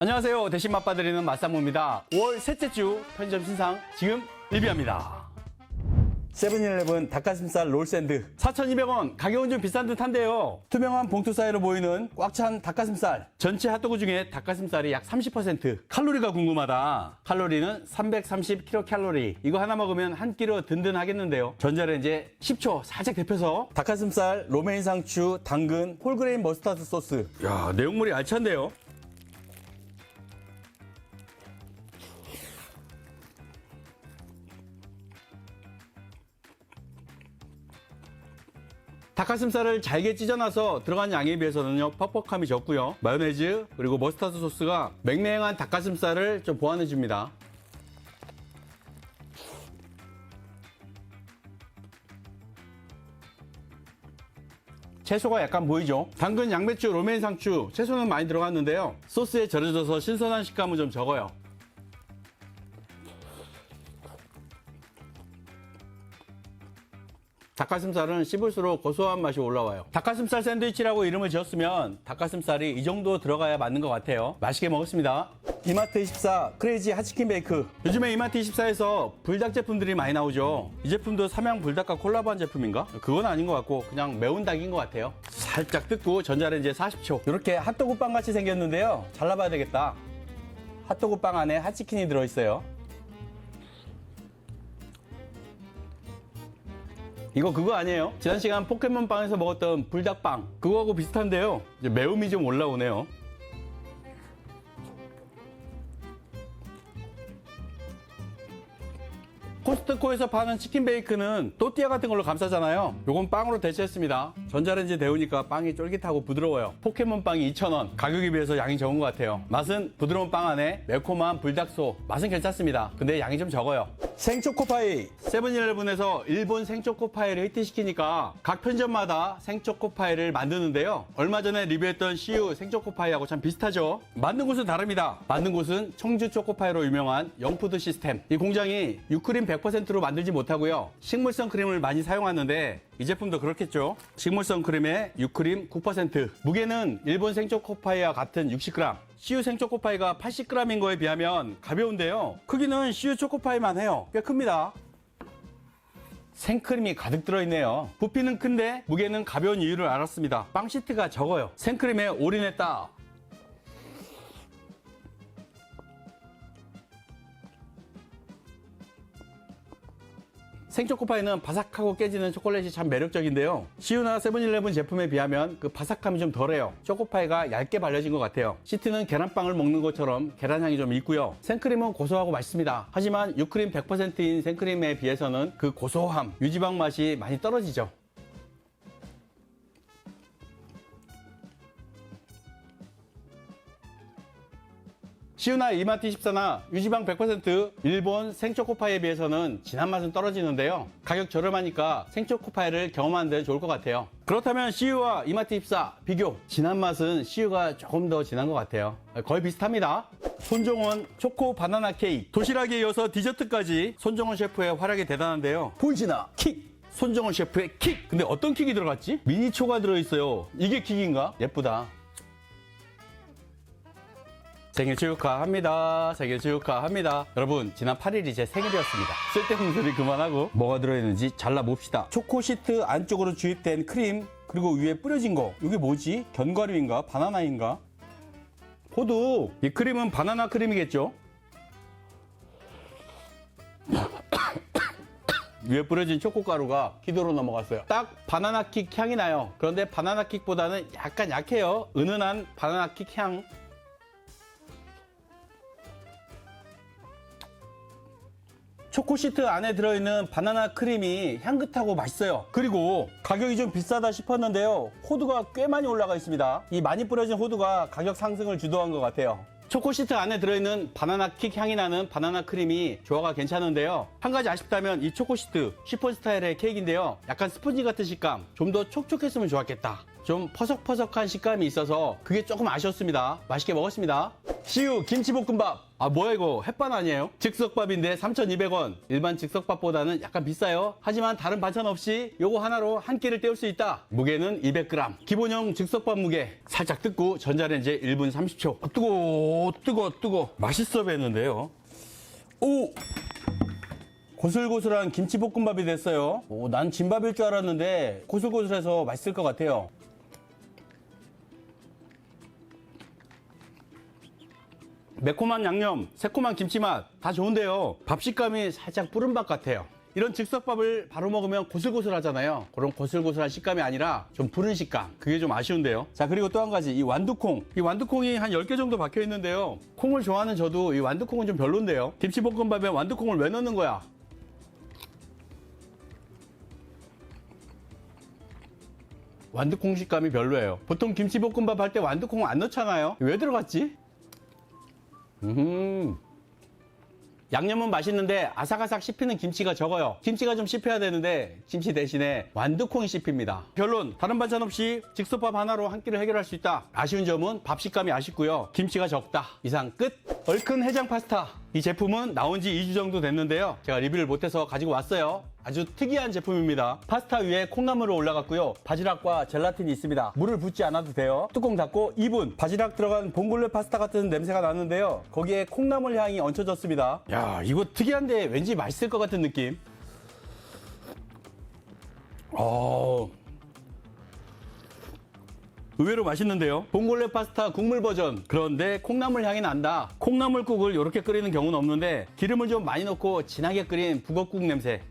안녕하세요. 대신 맛봐드리는 맛사무입니다. 5월 셋째 주 편의점 신상 지금 리뷰합니다. 세븐일레븐 닭가슴살 롤샌드 4,200원. 가격은 좀 비싼 듯한데요. 투명한 봉투 사이로 보이는 꽉 찬 닭가슴살. 전체 핫도그 중에 닭가슴살이 약 30%. 칼로리가 궁금하다. 칼로리는 330kcal. 이거 하나 먹으면 한 끼로 든든하겠는데요. 전자레인지에 10초 살짝 데펴서 닭가슴살, 로메인 상추, 당근, 홀그레인 머스타드 소스. 야, 내용물이 알찬데요. 닭가슴살을 잘게 찢어놔서 들어간 양에 비해서는요 퍽퍽함이 적고요. 마요네즈 그리고 머스타드 소스가 맹맹한 닭가슴살을 좀 보완해줍니다. 채소가 약간 보이죠? 당근, 양배추, 로메인 상추 채소는 많이 들어갔는데요. 소스에 절여져서 신선한 식감은 좀 적어요. 닭가슴살은 씹을수록 고소한 맛이 올라와요. 닭가슴살 샌드위치라고 이름을 지었으면 닭가슴살이 이 정도 들어가야 맞는 것 같아요. 맛있게 먹었습니다. 이마트24 크레이지 핫치킨 베이크. 요즘에 이마트24에서 불닭 제품들이 많이 나오죠. 이 제품도 삼양 불닭과 콜라보한 제품인가? 그건 아닌 것 같고 그냥 매운 닭인 것 같아요. 살짝 뜯고 전자레인지에 40초. 이렇게 핫도그 빵 같이 생겼는데요. 잘라봐야 되겠다. 핫도그 빵 안에 핫치킨이 들어있어요. 이거 그거 아니에요? 지난 시간 포켓몬빵에서 먹었던 불닭빵 그거하고 비슷한데요. 이제 매움이 좀 올라오네요. 코스트코에서 파는 치킨 베이크는 또띠아 같은 걸로 감싸잖아요. 요건 빵으로 대체했습니다. 전자레인지 데우니까 빵이 쫄깃하고 부드러워요. 포켓몬 빵이 2,000원. 가격에 비해서 양이 적은 것 같아요. 맛은 부드러운 빵 안에 매콤한 불닭소. 맛은 괜찮습니다. 근데 양이 좀 적어요. 생초코파이. 세븐일레븐에서 일본 생초코파이를 히트시키니까 각 편점마다 생초코파이를 만드는데요. 얼마 전에 리뷰했던 CU 생초코파이하고 참 비슷하죠. 만든 곳은 다릅니다. 만든 곳은 청주 초코파이로 유명한 영푸드 시스템. 이 공장이 유크림 100%로 만들지 못하고요. 식물성 크림을 많이 사용하는데 이 제품도 그렇겠죠. 식물성 크림에 유크림 9%. 무게는 일본 생초코파이와 같은 60g. CU 생초코파이가 80g인 거에 비하면 가벼운데요. 크기는 CU 초코파이만 해요. 꽤 큽니다. 생크림이 가득 들어있네요. 부피는 큰데 무게는 가벼운 이유를 알았습니다. 빵 시트가 적어요. 생크림에 올인했다. 생초코파이는 바삭하고 깨지는 초콜릿이 참 매력적인데요. CU나 세븐일레븐 제품에 비하면 그 바삭함이 좀 덜해요. 초코파이가 얇게 발려진 것 같아요. 시트는 계란빵을 먹는 것처럼 계란향이 좀 있고요. 생크림은 고소하고 맛있습니다. 하지만 유크림 100%인 생크림에 비해서는 그 고소함, 유지방 맛이 많이 떨어지죠. CU나 이마트24나 유지방 100% 일본 생초코파이에 비해서는 진한 맛은 떨어지는데요. 가격 저렴하니까 생초코파이를 경험하는 데는 좋을 것 같아요. 그렇다면 CU와 이마트24 비교. 진한 맛은 CU가 조금 더 진한 것 같아요. 거의 비슷합니다. 손정원 초코 바나나 케이크. 도시락에 이어서 디저트까지 손정원 셰프의 활약이 대단한데요. 보이시나? 킥! 손정원 셰프의 킥! 근데 어떤 킥이 들어갔지? 미니초가 들어있어요. 이게 킥인가? 예쁘다. 생일 축하합니다. 생일 축하합니다. 여러분, 지난 8일이 제 생일이었습니다. 쓸데없는 소리 그만하고 뭐가 들어있는지 잘라봅시다. 초코 시트 안쪽으로 주입된 크림, 그리고 위에 뿌려진 거. 이게 뭐지? 견과류인가? 바나나인가? 호두. 이 크림은 바나나 크림이겠죠? 위에 뿌려진 초코가루가 기도로 넘어갔어요. 딱 바나나킥 향이 나요. 그런데 바나나킥보다는 약간 약해요. 은은한 바나나킥 향. 초코 시트 안에 들어있는 바나나 크림이 향긋하고 맛있어요. 그리고 가격이 좀 비싸다 싶었는데요. 호두가 꽤 많이 올라가 있습니다. 이 많이 뿌려진 호두가 가격 상승을 주도한 것 같아요. 초코 시트 안에 들어있는 바나나 킥 향이 나는 바나나 크림이 조화가 괜찮은데요. 한 가지 아쉽다면 이 초코 시트 쉬폰 스타일의 케이크인데요. 약간 스펀지 같은 식감, 좀 더 촉촉했으면 좋았겠다. 좀 퍼석퍼석한 식감이 있어서 그게 조금 아쉬웠습니다. 맛있게 먹었습니다. CU 김치볶음밥. 아 뭐야 이거 햇반 아니에요? 즉석밥인데 3,200원. 일반 즉석밥보다는 약간 비싸요. 하지만 다른 반찬 없이 요거 하나로 한 끼를 때울 수 있다. 무게는 200g. 기본형 즉석밥 무게. 살짝 뜯고 전자레인지에 1분 30초. 뜨거. 맛있어 보이는데요. 오! 고슬고슬한 김치볶음밥이 됐어요. 난 진밥일 줄 알았는데 고슬고슬해서 맛있을 것 같아요. 매콤한 양념, 새콤한 김치맛 다 좋은데요. 밥 식감이 살짝 뿌른밥 같아요. 이런 즉석밥을 바로 먹으면 고슬고슬하잖아요. 그런 고슬고슬한 식감이 아니라 좀 부른 식감. 그게 좀 아쉬운데요. 자, 그리고 또 한 가지 이 완두콩. 이 완두콩이 한 10개 정도 박혀 있는데요. 콩을 좋아하는 저도 이 완두콩은 좀 별론데요. 김치볶음밥에 완두콩을 왜 넣는 거야? 완두콩 식감이 별로예요. 보통 김치볶음밥 할 때 완두콩 안 넣잖아요. 왜 들어갔지? 양념은 맛있는데 아삭아삭 씹히는 김치가 적어요. 김치가 좀 씹혀야 되는데 김치 대신에 완두콩이 씹힙니다. 결론, 다른 반찬 없이 즉석밥 하나로 한 끼를 해결할 수 있다. 아쉬운 점은 밥 식감이 아쉽고요. 김치가 적다. 이상 끝. 얼큰 해장 파스타. 이 제품은 나온 지 2주 정도 됐는데요. 제가 리뷰를 못해서 가지고 왔어요. 아주 특이한 제품입니다. 파스타 위에 콩나물로 올라갔고요. 바지락과 젤라틴이 있습니다. 물을 붓지 않아도 돼요. 뚜껑 닫고 2분. 바지락 들어간 봉골레 파스타 같은 냄새가 나는데요. 거기에 콩나물 향이 얹혀졌습니다. 야, 이거 특이한데 왠지 맛있을 것 같은 느낌. 의외로 맛있는데요. 봉골레 파스타 국물 버전. 그런데 콩나물 향이 난다. 콩나물국을 이렇게 끓이는 경우는 없는데 기름을 좀 많이 넣고 진하게 끓인 북엇국 냄새.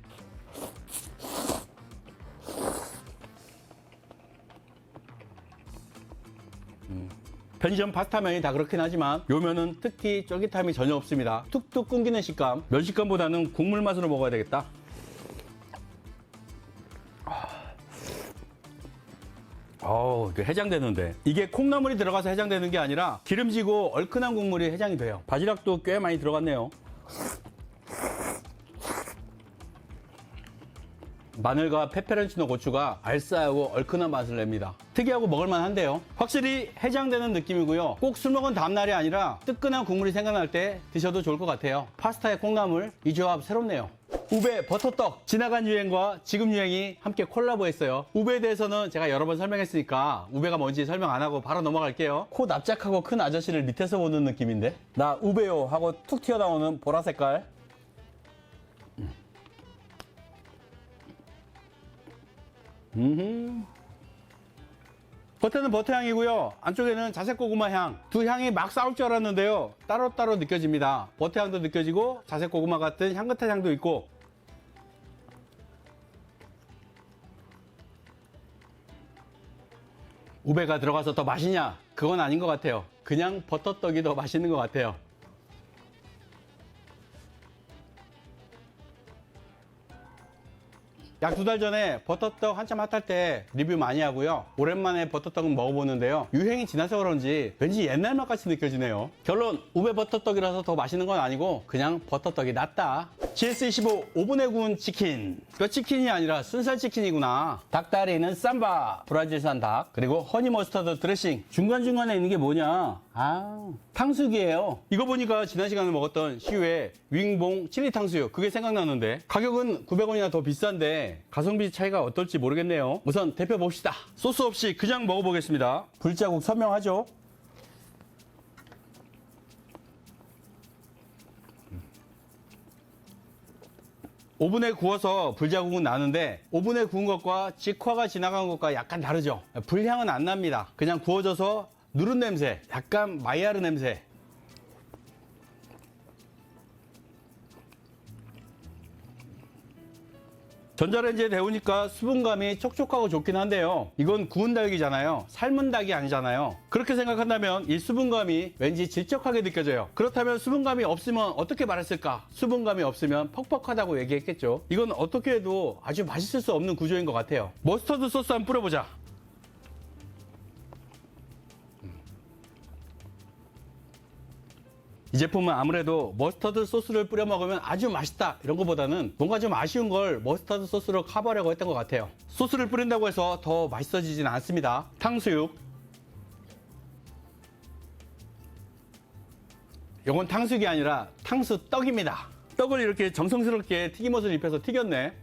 편의점 파스타면이 다 그렇긴 하지만 요 면은 특히 쫄깃함이 전혀 없습니다. 툭툭 끊기는 식감. 면 식감보다는 국물 맛으로 먹어야 되겠다. 해장되는데 이게 콩나물이 들어가서 해장되는 게 아니라 기름지고 얼큰한 국물이 해장이 돼요. 바지락도 꽤 많이 들어갔네요. 마늘과 페페론치노 고추가 알싸하고 얼큰한 맛을 냅니다. 특이하고 먹을만한데요. 확실히 해장되는 느낌이고요. 꼭 술 먹은 다음날이 아니라 뜨끈한 국물이 생각날 때 드셔도 좋을 것 같아요. 파스타에 콩나물, 이 조합 새롭네요. 우베 버터떡. 지나간 유행과 지금 유행이 함께 콜라보했어요. 우베에 대해서는 제가 여러 번 설명했으니까 우베가 뭔지 설명 안 하고 바로 넘어갈게요. 코 납작하고 큰 아저씨를 밑에서 보는 느낌인데, 나 우베요 하고 툭 튀어나오는 보라 색깔. 겉에는 버터 향이고요. 안쪽에는 자색 고구마 향. 두 향이 막 싸울 줄 알았는데요. 따로따로 느껴집니다. 버터 향도 느껴지고 자색 고구마 같은 향긋한 향도 있고. 우베가 들어가서 더 맛있냐? 그건 아닌 것 같아요. 그냥 버터떡이 더 맛있는 것 같아요. 약 2달 전에 버터떡 한참 핫할 때 리뷰 많이 하고요. 오랜만에 버터떡은 먹어보는데요. 유행이 지나서 그런지 왠지 옛날 맛 같이 느껴지네요. 결론, 우베 버터떡이라서 더 맛있는 건 아니고 그냥 버터떡이 낫다. GS25 오븐에 구운 치킨. 뼈 치킨이 아니라 순살 치킨이구나. 닭다리는 쌈바, 브라질산 닭, 그리고 허니 머스터드 드레싱. 중간중간에 있는 게 뭐냐? 탕수육이에요. 이거 보니까 지난 시간에 먹었던 시우의 윙봉 칠리 탕수육, 그게 생각나는데 가격은 900원이나 더 비싼데 가성비 차이가 어떨지 모르겠네요. 우선 대표 봅시다. 소스 없이 그냥 먹어보겠습니다. 불자국 선명하죠? 오븐에 구워서 불자국은 나는데 오븐에 구운 것과 직화가 지나간 것과 약간 다르죠. 불향은 안 납니다. 그냥 구워져서 누른 냄새, 약간 마이야르 냄새. 전자레인지에 데우니까 수분감이 촉촉하고 좋긴 한데요. 이건 구운 닭이잖아요. 삶은 닭이 아니잖아요. 그렇게 생각한다면 이 수분감이 왠지 질적하게 느껴져요. 그렇다면 수분감이 없으면 어떻게 말했을까? 수분감이 없으면 퍽퍽하다고 얘기했겠죠. 이건 어떻게 해도 아주 맛있을 수 없는 구조인 것 같아요. 머스터드 소스 한번 뿌려보자. 이 제품은 아무래도 머스터드 소스를 뿌려 먹으면 아주 맛있다 이런 것보다는 뭔가 좀 아쉬운 걸 머스터드 소스로 커버하려고 했던 것 같아요. 소스를 뿌린다고 해서 더 맛있어지진 않습니다. 탕수육, 이건 탕수육이 아니라 탕수떡입니다. 떡을 이렇게 정성스럽게 튀김옷을 입혀서 튀겼네.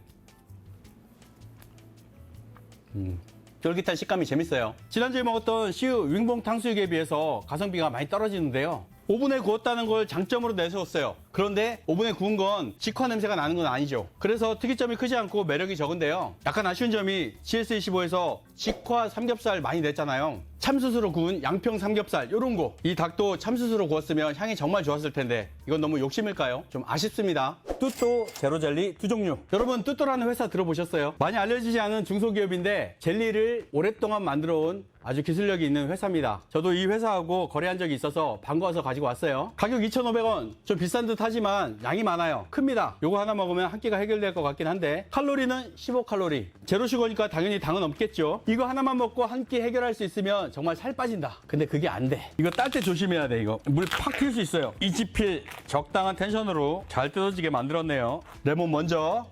쫄깃한 식감이 재밌어요. 지난주에 먹었던 CU 윙봉 탕수육에 비해서 가성비가 많이 떨어지는데요. 오븐에 구웠다는 걸 장점으로 내세웠어요. 그런데 오븐에 구운 건 직화 냄새가 나는 건 아니죠. 그래서 특이점이 크지 않고 매력이 적은데요. 약간 아쉬운 점이 GS25에서 직화 삼겹살 많이 냈잖아요. 참숯으로 구운 양평 삼겹살 요런 거. 이 닭도 참숯으로 구웠으면 향이 정말 좋았을 텐데 이건 너무 욕심일까요? 좀 아쉽습니다. 뚜또 제로젤리 두 종류. 여러분 뚜또라는 회사 들어보셨어요? 많이 알려지지 않은 중소기업인데 젤리를 오랫동안 만들어온 아주 기술력이 있는 회사입니다. 저도 이 회사하고 거래한 적이 있어서 반가워서 가지고 왔어요. 가격 2,500원. 좀 비싼 듯 하지만 양이 많아요. 큽니다. 요거 하나 먹으면 한 끼가 해결될 것 같긴 한데 칼로리는 15칼로리. 제로슈거니까 당연히 당은 없겠죠. 이거 하나만 먹고 한 끼 해결할 수 있으면 정말 살 빠진다. 근데 그게 안 돼. 이거 딸 때 조심해야 돼. 이거 물 팍 튈 수 있어요. 이지필 적당한 텐션으로 잘 뜯어지게 만들었네요. 레몬 먼저.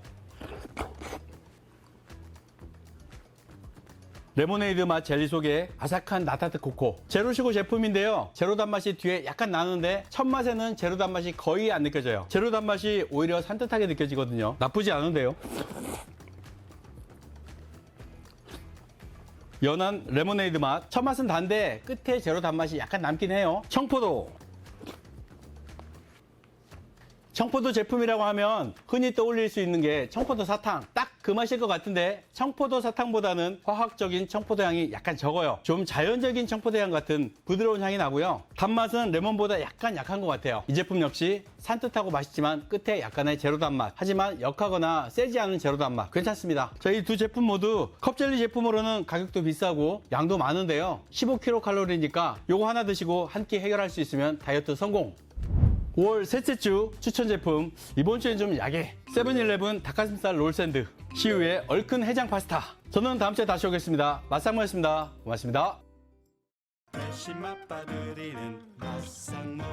레모네이드 맛 젤리 속에 아삭한 나타트 코코. 제로슈거 제품인데요. 제로 단맛이 뒤에 약간 나는데 첫 맛에는 제로 단맛이 거의 안 느껴져요. 제로 단맛이 오히려 산뜻하게 느껴지거든요. 나쁘지 않은데요. 연한 레모네이드 맛. 첫 맛은 단데 끝에 제로 단맛이 약간 남긴 해요. 청포도. 청포도 제품이라고 하면 흔히 떠올릴 수 있는 게 청포도 사탕. 딱 그 맛일 것 같은데 청포도 사탕보다는 화학적인 청포도 향이 약간 적어요. 좀 자연적인 청포도 향 같은 부드러운 향이 나고요. 단맛은 레몬보다 약간 약한 것 같아요. 이 제품 역시 산뜻하고 맛있지만 끝에 약간의 제로 단맛. 하지만 역하거나 세지 않은 제로 단맛. 괜찮습니다. 저희 두 제품 모두 컵젤리 제품으로는 가격도 비싸고 양도 많은데요. 15kcal니까 요거 하나 드시고 한 끼 해결할 수 있으면 다이어트 성공. 5월 셋째 주 추천 제품. 이번 주엔 좀 야게. 세븐일레븐 닭가슴살 롤샌드. CU의 얼큰 해장 파스타. 저는 다음 주에 다시 오겠습니다. 맛상무였습니다. 고맙습니다. 맛이 맛봐드리는 맛상무.